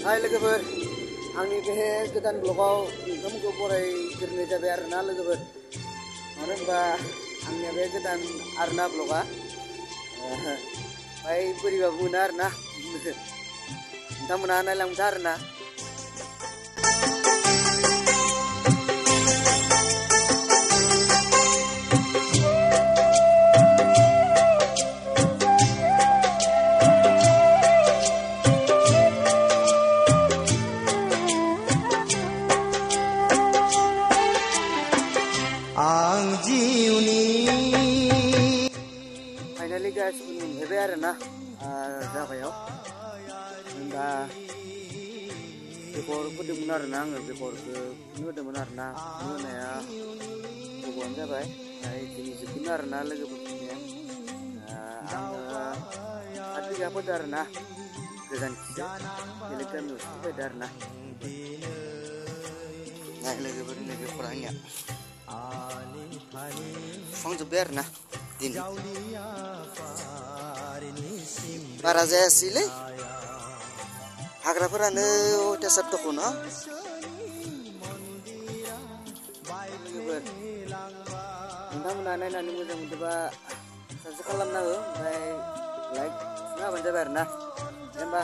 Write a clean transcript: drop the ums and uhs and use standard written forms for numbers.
Hai लोगोफोर आंनि बे गोदान ब्लगाव नोंथांमोनखौ बरायग्रोनाय जाबाय आरोना लोगोफोर मानो होनबा आंनिया बे गोदान आरोना ब्लगा बाय बोरैबाबो मोनो आरोना नोंथांमोना नायलांबाय था आरोना Finally guys, मोनफैबाय आरोना जाबायाव होनबा बेगर फोदोंमोन आरोना आङो बेगरखौ होदोंमोन आरोना होनाया गोबावानो जाबाय दिनै जोबगोन आरोना लोगोफोरनिया आङो 8 बिगा फोदों आरोना गोजानखिसो बेलेग गामियावसो फैदों आरोना लोगोफोरनि बेगरा आंनिया फुखांजोब्बाय आरोना दिनै बारा जायासैलै हाग्राफोरानो अयथासार दङ ना लोगोफोर नोंथांमोना नायनानै मोजां मोनदोंबा साबस्क्राइब खालामना हो ओमफ्राय लाइक होना होबानो जाबाय आरोना दे होमबा